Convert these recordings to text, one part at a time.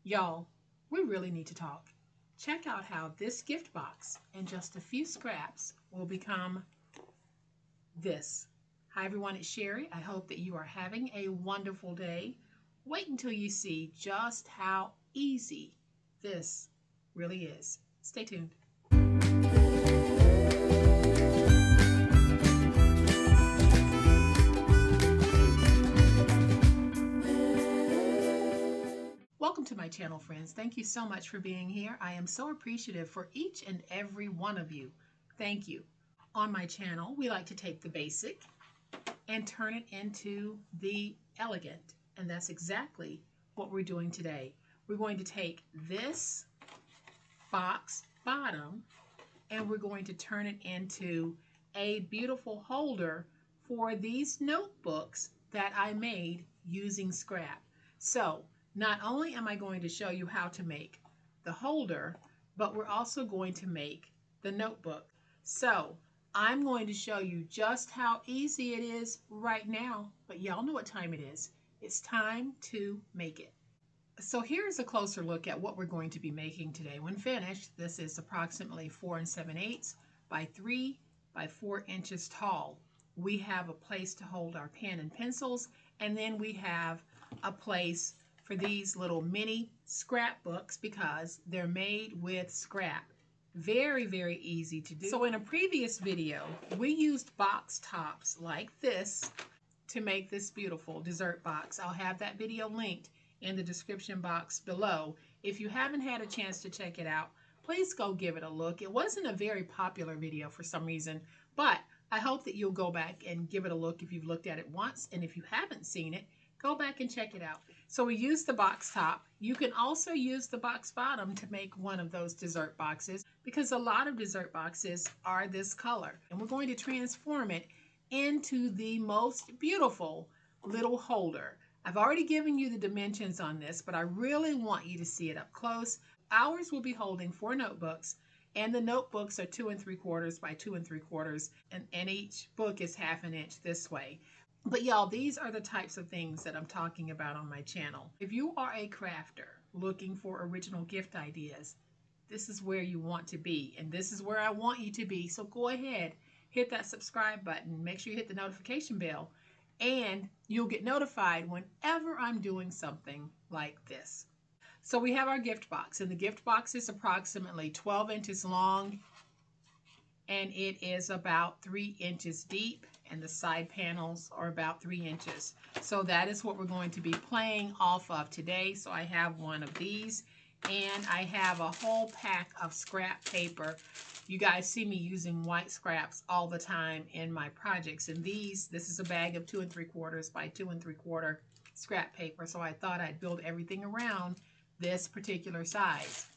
Y'all, we really need to talk. Check out how this gift box and just a few scraps will become this. Hi everyone, it's Sherry. I hope that you are having a wonderful day. Wait until you see just how easy this really is. Stay tuned. Welcome to my channel, friends. Thank you so much for being here. I am so appreciative for each and every one of you. Thank you. On my channel, we like to take the basic and turn it into the elegant. And that's exactly what we're doing today. We're going to take this box bottom and we're going to turn it into a beautiful holder for these notebooks that I made using scrap. So not only am I going to show you how to make the holder, but we're also going to make the notebook. So I'm going to show you just how easy it is right now, but y'all know what time it is. It's time to make it. So here's a closer look at what we're going to be making today. When finished, this is approximately 4 7/8 by 3 by 4 inches tall. We have a place to hold our pen and pencils, and then we have a place for these little mini scrapbooks because they're made with scrap. Very, very easy to do. So in a previous video, we used box tops like this to make this beautiful dessert box. I'll have that video linked in the description box below. If you haven't had a chance to check it out, please go give it a look. It wasn't a very popular video for some reason, but I hope that you'll go back and give it a look if you've looked at it once. And if you haven't seen it, go back and check it out. So we used the box top. You can also use the box bottom to make one of those dessert boxes because a lot of dessert boxes are this color. And we're going to transform it into the most beautiful little holder. I've already given you the dimensions on this, but I really want you to see it up close. Ours will be holding 4 notebooks, and the notebooks are 2 3/4 by 2 3/4, and each book is 1/2 inch this way. But y'all, these are the types of things that I'm talking about on my channel. If you are a crafter looking for original gift ideas, this is where you want to be, and this is where I want you to be. So go ahead, hit that subscribe button, make sure you hit the notification bell, and you'll get notified whenever I'm doing something like this. So we have our gift box, and the gift box is approximately 12 inches long, and it is about 3 inches deep, and the side panels are about 3 inches. So that is what we're going to be playing off of today. So I have one of these, and I have a whole pack of scrap paper. You guys see me using white scraps all the time in my projects. And this is a bag of 2 3/4 by 2 3/4 scrap paper. So I thought I'd build everything around this particular size.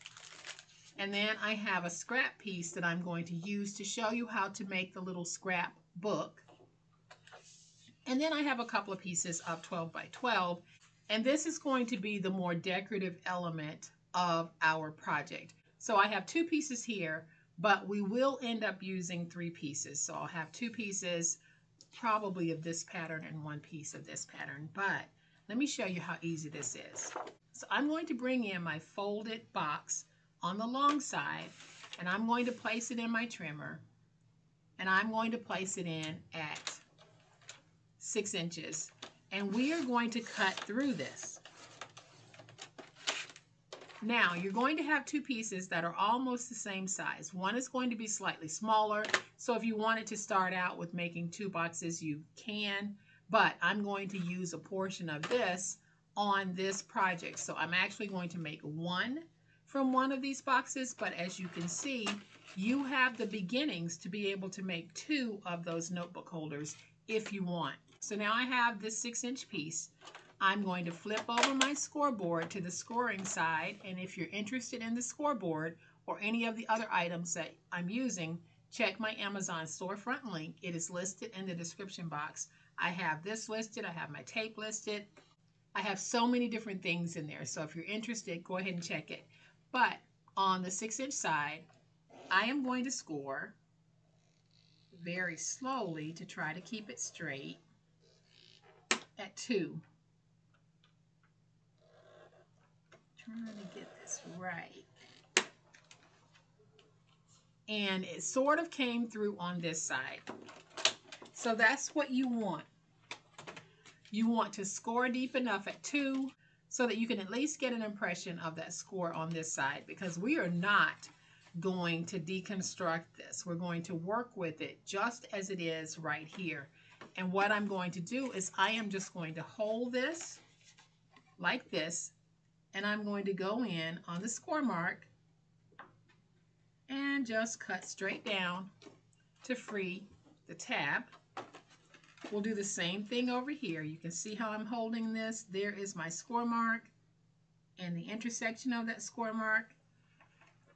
And then I have a scrap piece that I'm going to use to show you how to make the little scrap book. And then I have a couple of pieces of 12 by 12. And this is going to be the more decorative element of our project. So I have 2 pieces here, but we will end up using 3 pieces. So I'll have 2 pieces probably of this pattern and 1 piece of this pattern. But let me show you how easy this is. So I'm going to bring in my folded box on the long side, and I'm going to place it in my trimmer, and I'm going to place it in at 6 inches, and we are going to cut through this. Now you're going to have 2 pieces that are almost the same size. One is going to be slightly smaller, so if you wanted to start out with making 2 boxes, you can, but I'm going to use a portion of this on this project. So I'm actually going to make 1 from one of these boxes, but as you can see, you have the beginnings to be able to make 2 of those notebook holders if you want. So now I have this 6-inch piece. I'm going to flip over my scoreboard to the scoring side, and if you're interested in the scoreboard or any of the other items that I'm using, check my Amazon storefront link. It is listed in the description box. I have this listed, I have my tape listed. I have so many different things in there, so if you're interested, go ahead and check it. But on the 6-inch side, I am going to score very slowly to try to keep it straight at 2. Trying to get this right. And it sort of came through on this side. So that's what you want. You want to score deep enough at 2 so that you can at least get an impression of that score on this side, because we are not going to deconstruct this. We're going to work with it just as it is right here. And what I'm going to do is I am just going to hold this like this, and I'm going to go in on the score mark and just cut straight down to free the tab. We'll do the same thing over here. You can see how I'm holding this. There is my score mark and the intersection of that score mark,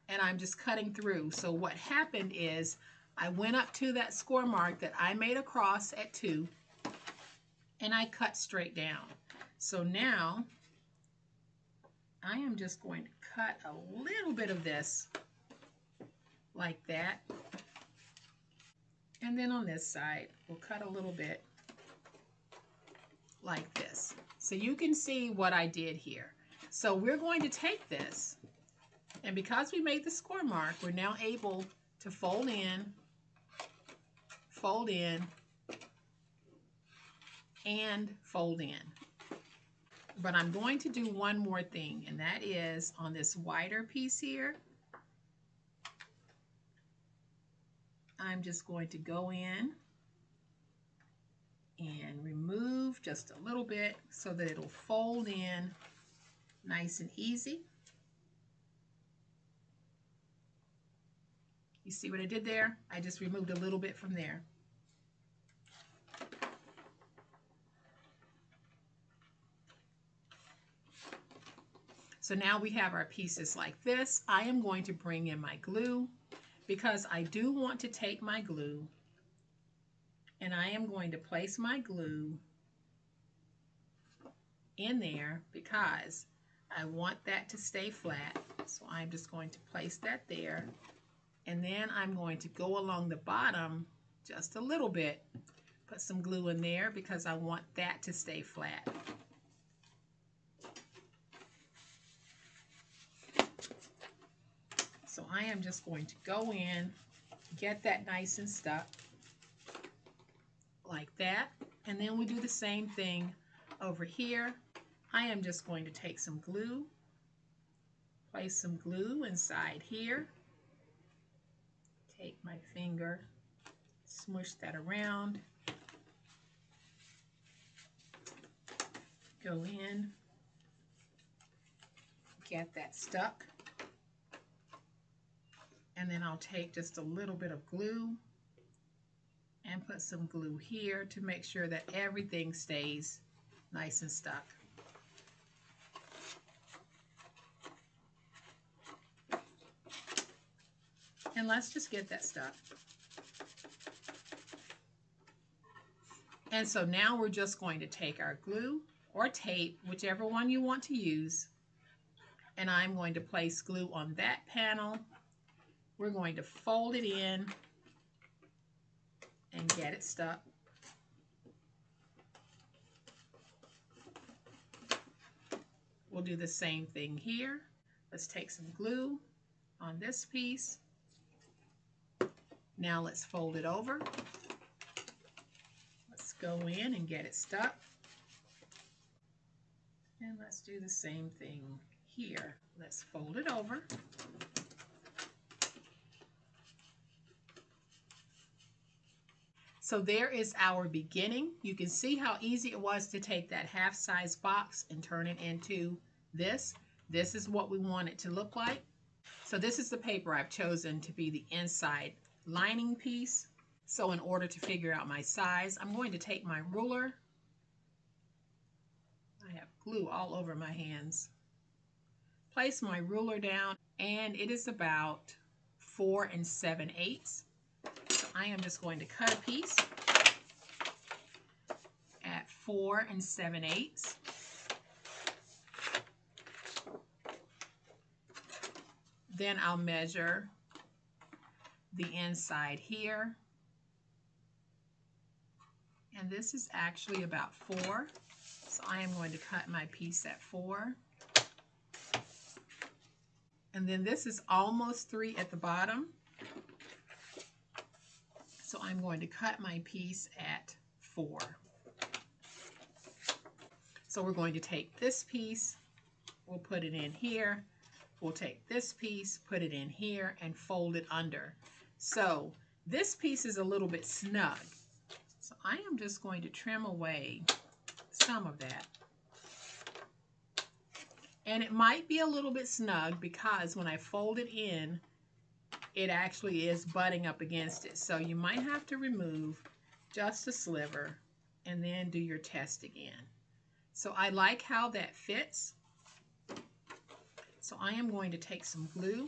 and I'm just cutting through. So what happened is I went up to that score mark that I made across at 2, and I cut straight down. So now I am just going to cut a little bit of this like that. And then on this side, we'll cut a little bit like this. So you can see what I did here. So we're going to take this, and because we made the score mark, we're now able to fold in, and fold in. But I'm going to do one more thing, and that is on this wider piece here, I'm just going to go in and remove just a little bit so that it'll fold in nice and easy. You see what I did there? I just removed a little bit from there. So now we have our pieces like this. I am going to bring in my glue because I do want to take my glue, and I am going to place my glue in there because I want that to stay flat. So I'm just going to place that there, and then I'm going to go along the bottom just a little bit, put some glue in there because I want that to stay flat. So I am just going to go in, get that nice and stuck like that, and then we do the same thing over here. I am just going to take some glue, place some glue inside here, take my finger, smush that around, go in, get that stuck, and then I'll take just a little bit of glue and put some glue here to make sure that everything stays nice and stuck. And let's just get that stuck. And so now we're just going to take our glue or tape, whichever one you want to use, and I'm going to place glue on that panel. We're going to fold it in and get it stuck. We'll do the same thing here. Let's take some glue on this piece. Now let's fold it over. Let's go in and get it stuck. And let's do the same thing here. Let's fold it over. So there is our beginning. You can see how easy it was to take that half-size box and turn it into this. This is what we want it to look like. So this is the paper I've chosen to be the inside lining piece. So in order to figure out my size, I'm going to take my ruler. I have glue all over my hands. Place my ruler down, and it is about 4 7/8. So I am just going to cut a piece at 4 7/8. Then I'll measure the inside here. And this is actually about 4. So I am going to cut my piece at 4. And then this is almost 3 at the bottom. So I'm going to cut my piece at 4. So we're going to take this piece, we'll put it in here. We'll take this piece, put it in here, and fold it under. So this piece is a little bit snug. So I am just going to trim away some of that. And it might be a little bit snug because when I fold it in, it actually is butting up against it. So you might have to remove just a sliver and then do your test again. So I like how that fits. So I am going to take some glue.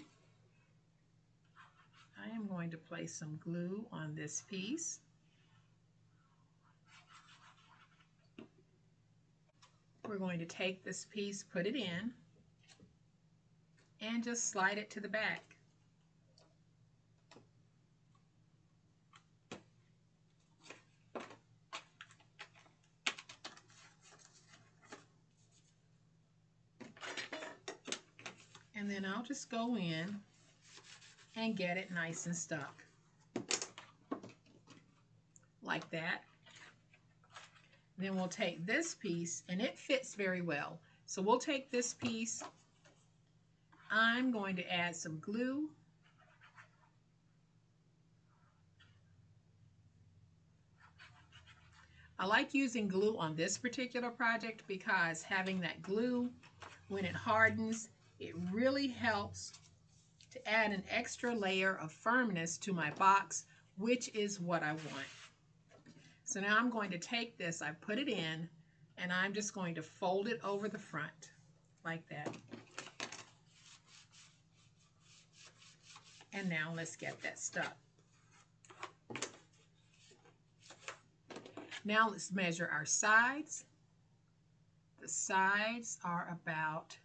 I am going to place some glue on this piece. We're going to take this piece, put it in, and just slide it to the back. And then I'll just go in and get it nice and stuck. Like that. Then we'll take this piece, and it fits very well. So we'll take this piece. I'm going to add some glue. I like using glue on this particular project because having that glue, when it hardens, it really helps to add an extra layer of firmness to my box, which is what I want. So now I'm going to take this, I put it in, and I'm just going to fold it over the front like that. And now let's get that stuck. Now let's measure our sides. The sides are about,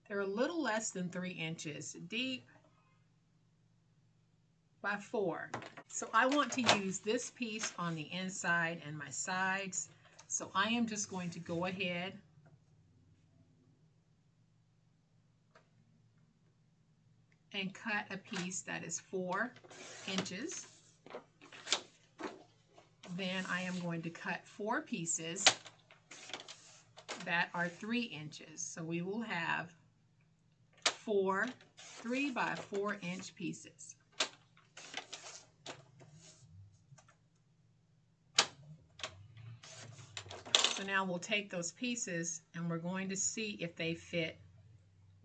they're a little less than 3 inches deep by 4. So I want to use this piece on the inside and my sides. So I am just going to go ahead and cut a piece that is 4 inches. Then I am going to cut 4 pieces that are 3 inches. So we will have 4 3 by 4 inch pieces. So now we'll take those pieces and we're going to see if they fit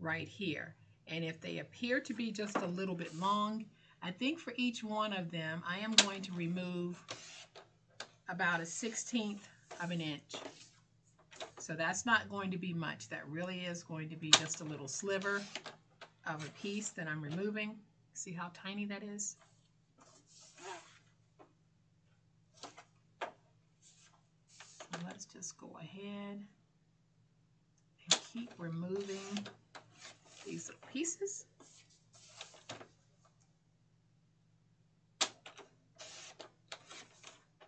right here. And if they appear to be just a little bit long, I think for each one of them, I am going to remove about a 1/16 of an inch. So that's not going to be much. That really is going to be just a little sliver of a piece that I'm removing. See how tiny that is? So let's just go ahead and keep removing these little pieces.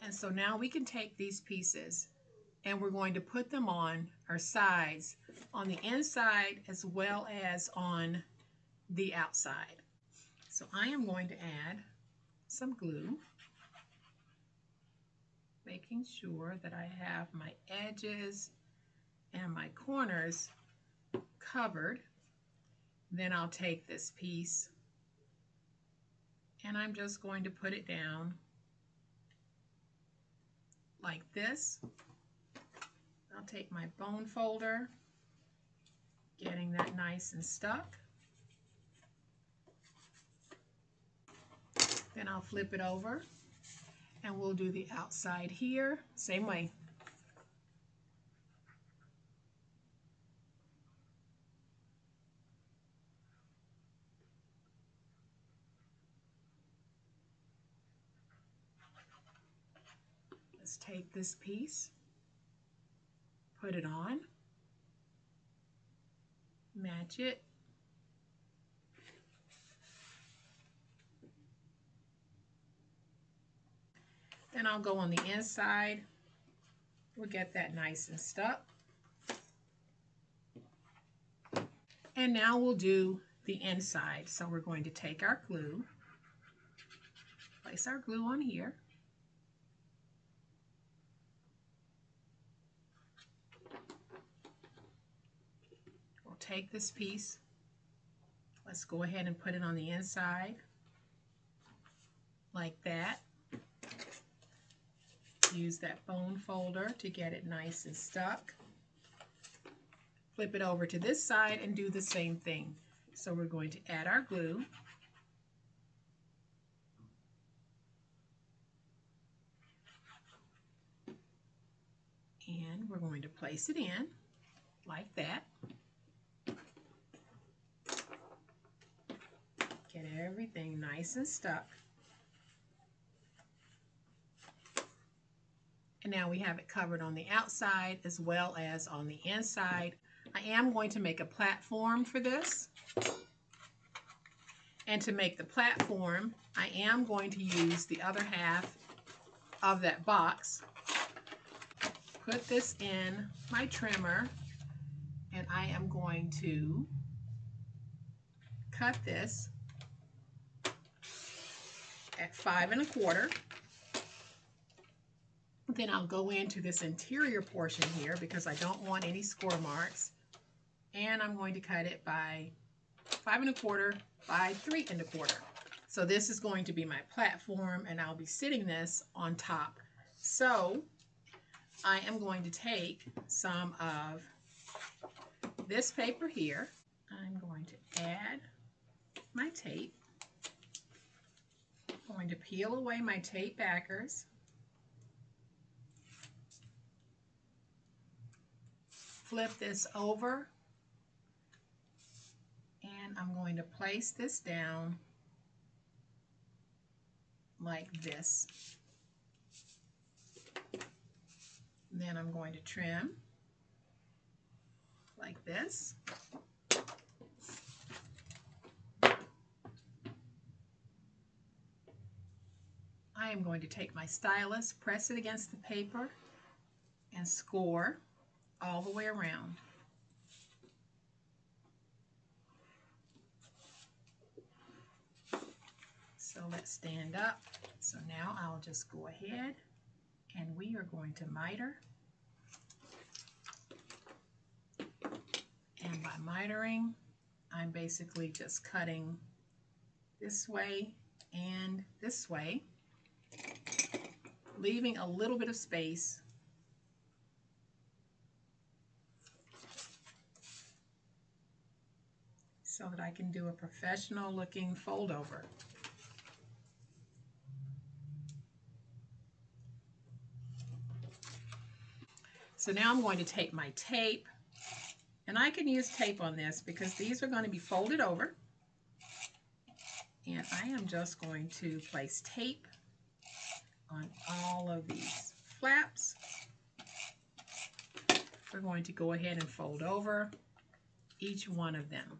And so now we can take these pieces and we're going to put them on our sides, on the inside as well as on the outside. So I am going to add some glue, making sure that I have my edges and my corners covered. Then I'll take this piece and I'm just going to put it down like this. I'll take my bone folder, getting that nice and stuck. Then I'll flip it over and we'll do the outside here, same way. Let's take this piece, put it on, match it, then I'll go on the inside. We'll get that nice and stuck. And now we'll do the inside. So we're going to take our glue, place our glue on here. We'll take this piece. Let's go ahead and put it on the inside like that. Use that bone folder to get it nice and stuck. Flip it over to this side and do the same thing. So we're going to add our glue. And we're going to place it in like that. Get everything nice and stuck. And now we have it covered on the outside as well as on the inside. I am going to make a platform for this. And to make the platform, I am going to use the other half of that box. Put this in my trimmer, and I am going to cut this at 5 1/4. Then I'll go into this interior portion here because I don't want any score marks. And I'm going to cut it by 5 1/4 by 3 1/4. So this is going to be my platform, and I'll be sitting this on top. So I am going to take some of this paper here. I'm going to add my tape. I'm going to peel away my tape backers. Flip this over, and I'm going to place this down like this. And then I'm going to trim like this. I am going to take my stylus, press it against the paper, and score all the way around. So let's stand up. So now I'll just go ahead and we are going to miter. And by mitering, I'm basically just cutting this way and this way, leaving a little bit of space so that I can do a professional looking fold over. So now I'm going to take my tape, and I can use tape on this because these are going to be folded over. And I am just going to place tape on all of these flaps. We're going to go ahead and fold over each one of them.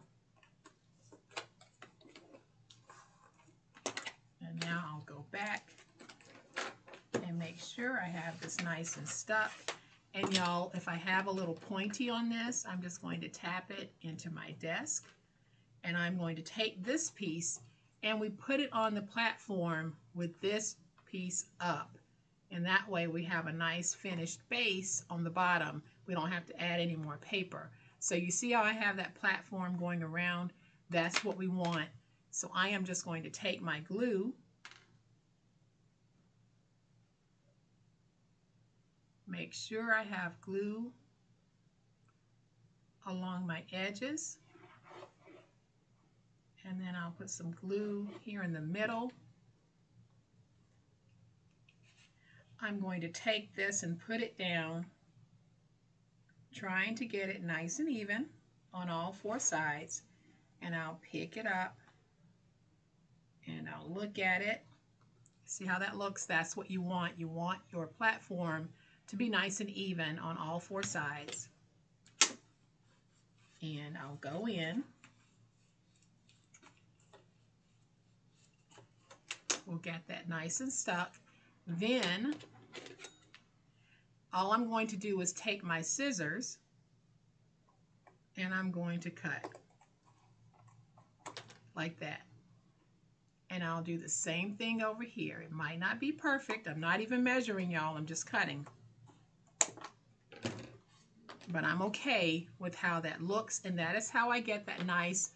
And now I'll go back and make sure I have this nice and stuck. And y'all, if I have a little pointy on this, I'm just going to tap it into my desk. And I'm going to take this piece and we put it on the platform with this piece up. And that way we have a nice finished base on the bottom. We don't have to add any more paper. So you see how I have that platform going around? That's what we want. So I am just going to take my glue, make sure I have glue along my edges, and then I'll put some glue here in the middle. I'm going to take this and put it down, trying to get it nice and even on all 4 sides, and I'll pick it up and I'll look at it. See how that looks? That's what you want. You want your platform to be nice and even on all 4 sides. And I'll go in. We'll get that nice and stuck. Then all I'm going to do is take my scissors and I'm going to cut like that. And I'll do the same thing over here. It might not be perfect. I'm not even measuring, y'all. I'm just cutting. But I'm okay with how that looks, and that is how I get that nice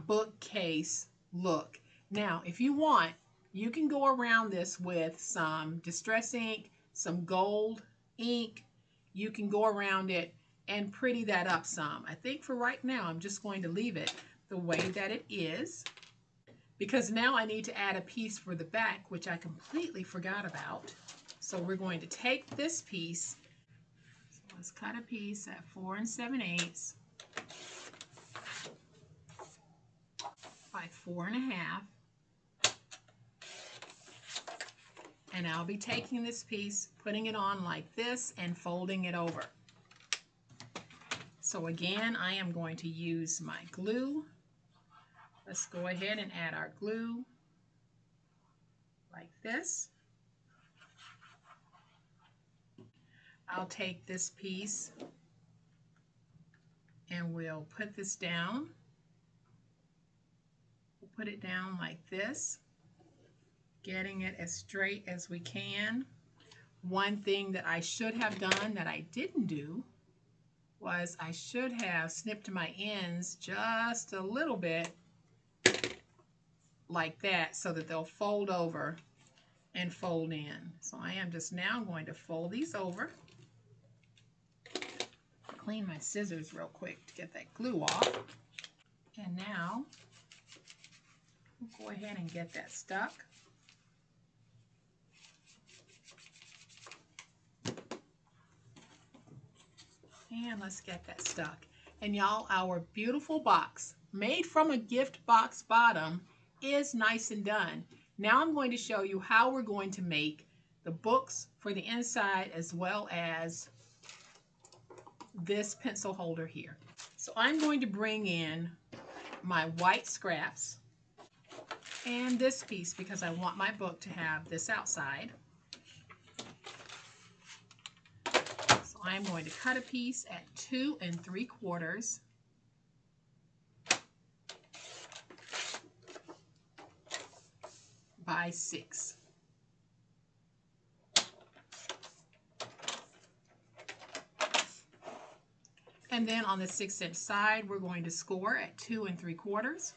bookcase look. Now, if you want, you can go around this with some Distress ink, some gold ink. You can go around it and pretty that up some. I think for right now, I'm just going to leave it the way that it is, because now I need to add a piece for the back, which I completely forgot about. So we're going to take this piece. So let's cut a piece at 4 7/8 by 4 1/2. And I'll be taking this piece, putting it on like this, and folding it over. So again, I am going to use my glue. Let's go ahead and add our glue like this. I'll take this piece and we'll put this down. We'll put it down like this, getting it as straight as we can. One thing that I should have done that I didn't do was I should have snipped my ends just a little bit like that so that they'll fold over and fold in. So I am just now going to fold these over. Clean my scissors real quick to get that glue off. And now we'll go ahead and get that stuck. And let's get that stuck. And y'all, our beautiful box made from a gift box bottom is nice and done. Now I'm going to show you how we're going to make the books for the inside as well as this pencil holder here. So I'm going to bring in my white scraps and this piece because I want my book to have this outside. So I'm going to cut a piece at 2 3/4 by 6. And then on the 6-inch side, we're going to score at 2 3/4.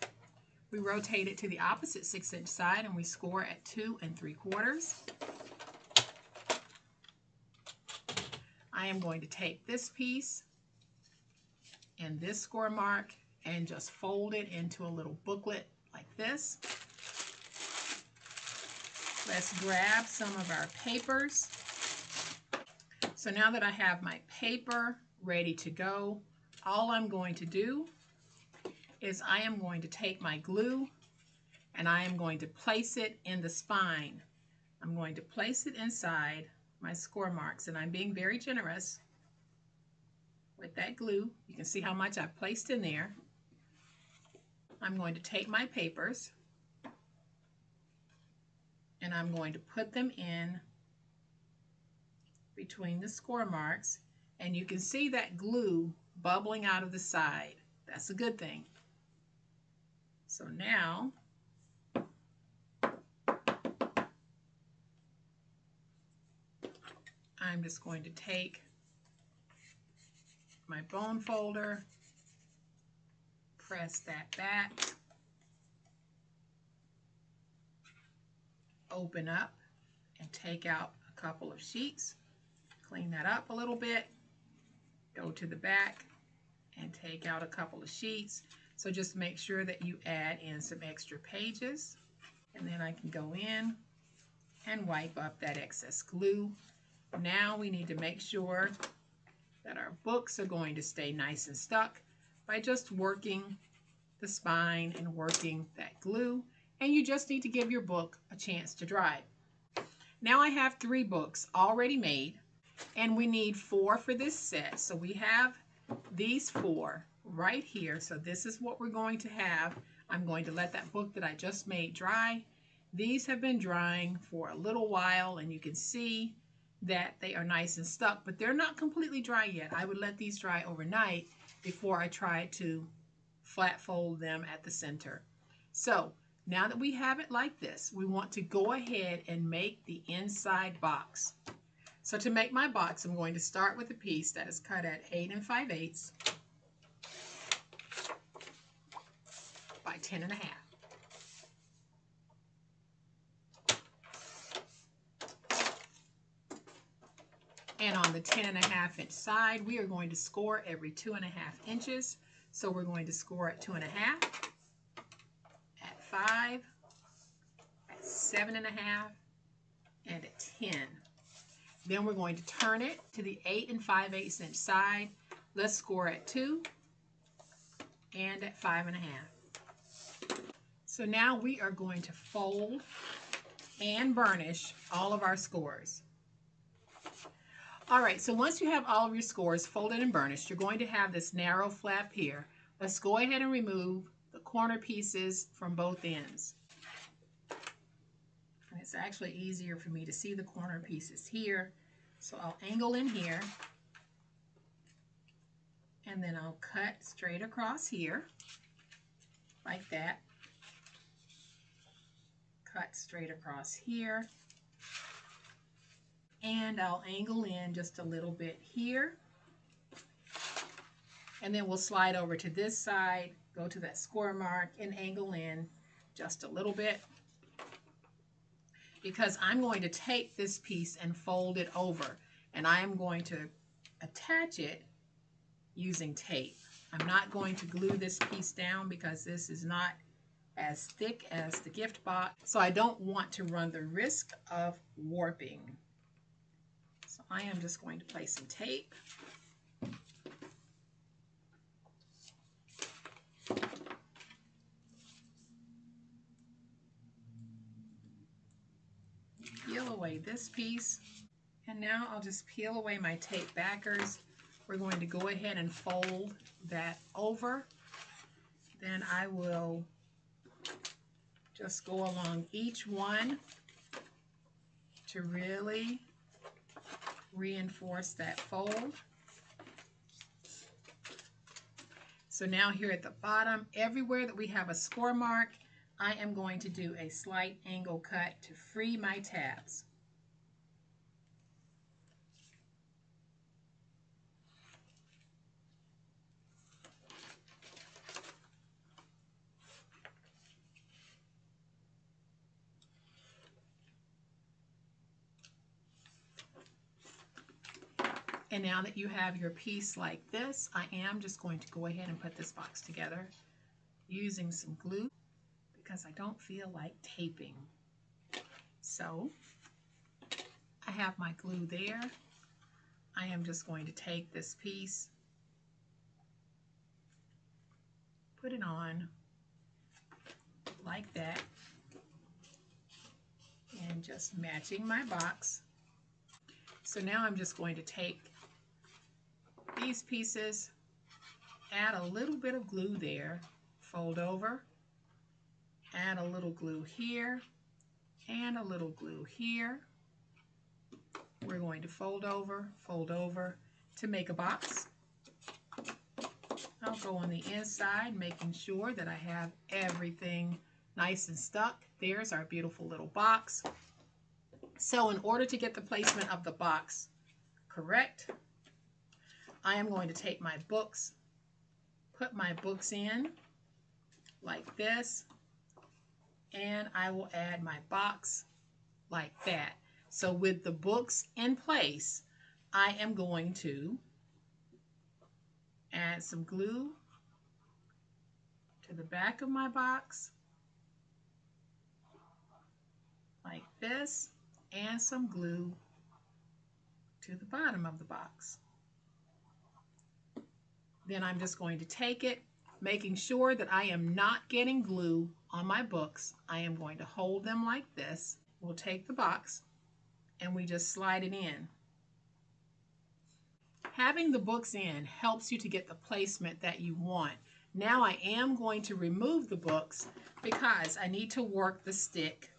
We rotate it to the opposite 6-inch side and we score at 2 3/4. I am going to take this piece and this score mark and just fold it into a little booklet like this. Let's grab some of our papers. So now that I have my paper ready to go, all I'm going to do is I am going to take my glue and I am going to place it in the spine. I'm going to place it inside my score marks, and I'm being very generous with that glue. You can see how much I've placed in there. I'm going to take my papers and I'm going to put them in between the score marks, and you can see that glue bubbling out of the side. That's a good thing. So now I'm just going to take my bone folder, press that back, open up and take out a couple of sheets, clean that up a little bit, go to the back and take out a couple of sheets. So just make sure that you add in some extra pages, and then I can go in and wipe up that excess glue. Now we need to make sure that our books are going to stay nice and stuck by just working the spine and working that glue, and you just need to give your book a chance to dry. Now I have 3 books already made, and we need 4 for this set. So we have these 4 right here. So this is what we're going to have. I'm going to let that book that I just made dry. These have been drying for a little while, and you can see that they are nice and stuck, but they're not completely dry yet. I would let these dry overnight before I try to flat fold them at the center. So now that we have it like this, we want to go ahead and make the inside box. So to make my box, I'm going to start with a piece that is cut at 8 5/8 by 10 1/2. And on the 10 1/2 inch side, we are going to score every 2 1/2 inches. So we're going to score at 2 1/2, at 5, at 7 1/2, and at 10. Then we're going to turn it to the 8 5/8 inch side. Let's score at 2 and at 5 1/2. So now we are going to fold and burnish all of our scores. All right, so once you have all of your scores folded and burnished, you're going to have this narrow flap here. Let's go ahead and remove the corner pieces from both ends. And it's actually easier for me to see the corner pieces here. So I'll angle in here, and then I'll cut straight across here, like that. Cut straight across here. And I'll angle in just a little bit here. And then we'll slide over to this side, go to that score mark, and angle in just a little bit. Because I'm going to take this piece and fold it over. And I am going to attach it using tape. I'm not going to glue this piece down because this is not as thick as the gift box. So I don't want to run the risk of warping. So I am just going to place some tape. Peel away this piece. And now I'll just peel away my tape backers. We're going to go ahead and fold that over. Then I will just go along each one to really reinforce that fold. So now here at the bottom, everywhere that we have a score mark, I am going to do a slight angle cut to free my tabs. And now that you have your piece like this, I am just going to go ahead and put this box together using some glue because I don't feel like taping. So I have my glue there. I am just going to take this piece, put it on like that, and just matching my box. So now I'm just going to take these pieces, add a little bit of glue there, fold over, add a little glue here, and a little glue here. We're going to fold over to make a box. I'll go on the inside, making sure that I have everything nice and stuck. There's our beautiful little box. So in order to get the placement of the box correct, I am going to take my books, put my books in like this, and I will add my box like that. So with the books in place, I am going to add some glue to the back of my box like this, and some glue to the bottom of the box. Then I'm just going to take it, making sure that I am not getting glue on my books. I am going to hold them like this. We'll take the box and we just slide it in. Having the books in helps you to get the placement that you want. Now I am going to remove the books because I need to work the stick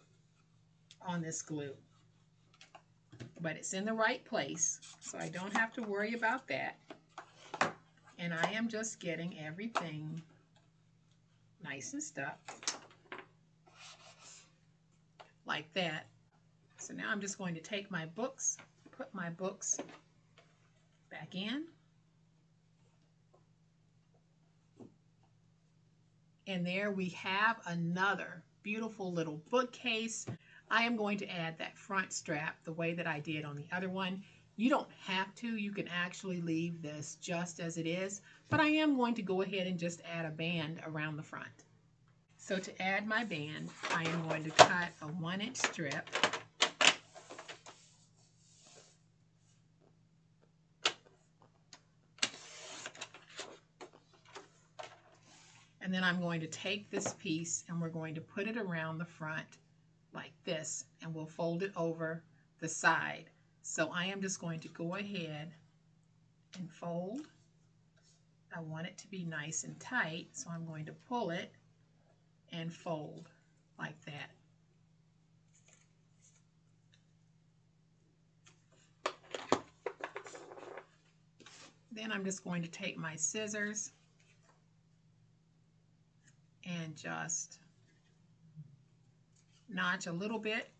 on this glue. But it's in the right place, so I don't have to worry about that. And I am just getting everything nice and stuck. like that. So now I'm just going to take my books, put my books back in. And there we have another beautiful little bookcase. I am going to add that front strap the way that I did on the other one. You don't have to. You can actually leave this just as it is, but I am going to go ahead and just add a band around the front. So to add my band, I am going to cut a 1-inch strip. And then I'm going to take this piece and we're going to put it around the front like this, and we'll fold it over the side. So I am just going to go ahead and fold. I want it to be nice and tight, so I'm going to pull it and fold like that. Then I'm just going to take my scissors and just notch a little bit.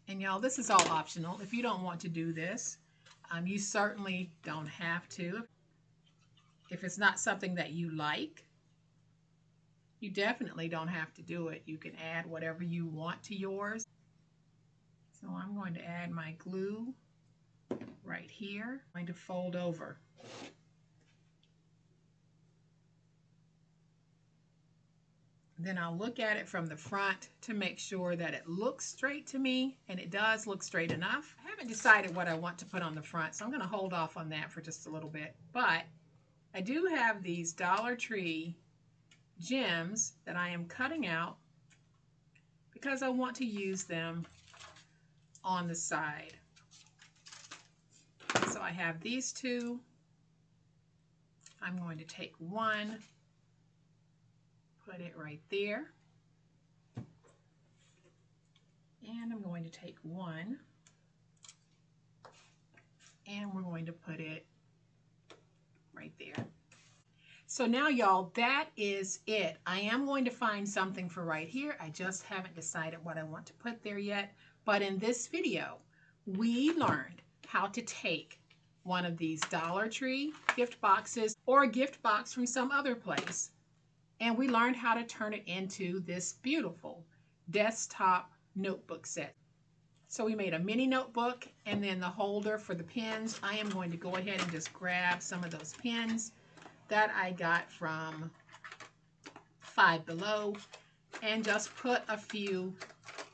And y'all, this is all optional. If you don't want to do this, you certainly don't have to. If it's not something that you like, you definitely don't have to do it. You can add whatever you want to yours. So I'm going to add my glue right here. I'm going to fold over. Then I'll look at it from the front to make sure that it looks straight to me, and it does look straight enough. I haven't decided what I want to put on the front, so I'm going to hold off on that for just a little bit. But I do have these Dollar Tree gems that I am cutting out because I want to use them on the side. So I have these two. I'm going to take one, put it right there, and I'm going to take one and we're going to put it right there. So now y'all, that is it. I am going to find something for right here. I just haven't decided what I want to put there yet, but in this video we learned how to take one of these Dollar Tree gift boxes or a gift box from some other place, and we learned how to turn it into this beautiful desktop notebook set. So we made a mini notebook and then the holder for the pens. I am going to go ahead and just grab some of those pens that I got from Five Below and just put a few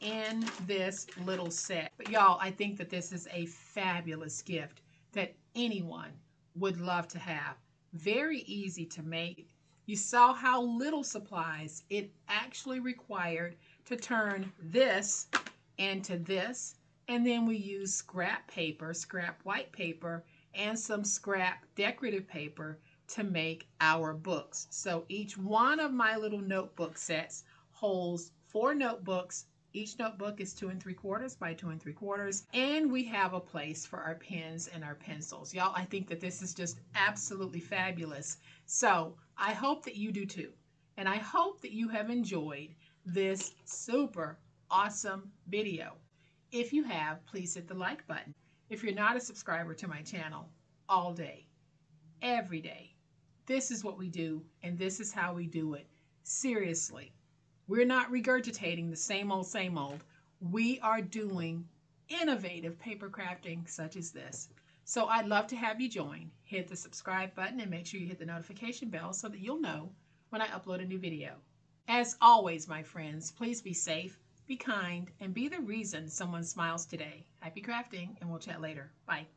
in this little set. But y'all, I think that this is a fabulous gift that anyone would love to have. Very easy to make. You saw how little supplies it actually required to turn this into this. And then we use scrap paper, scrap white paper, and some scrap decorative paper to make our books. So each one of my little notebook sets holds 4 notebooks. Each notebook is 2 3/4 by 2 3/4, and we have a place for our pens and our pencils. Y'all, I think that this is just absolutely fabulous. So I hope that you do too, and I hope that you have enjoyed this super awesome video. If you have, please hit the like button. If you're not a subscriber to my channel, all day, every day, this is what we do, and this is how we do it. Seriously. We're not regurgitating the same old. We are doing innovative paper crafting such as this. So I'd love to have you join. Hit the subscribe button and make sure you hit the notification bell so that you'll know when I upload a new video. As always, my friends, please be safe, be kind, and be the reason someone smiles today. Happy crafting, and we'll chat later. Bye.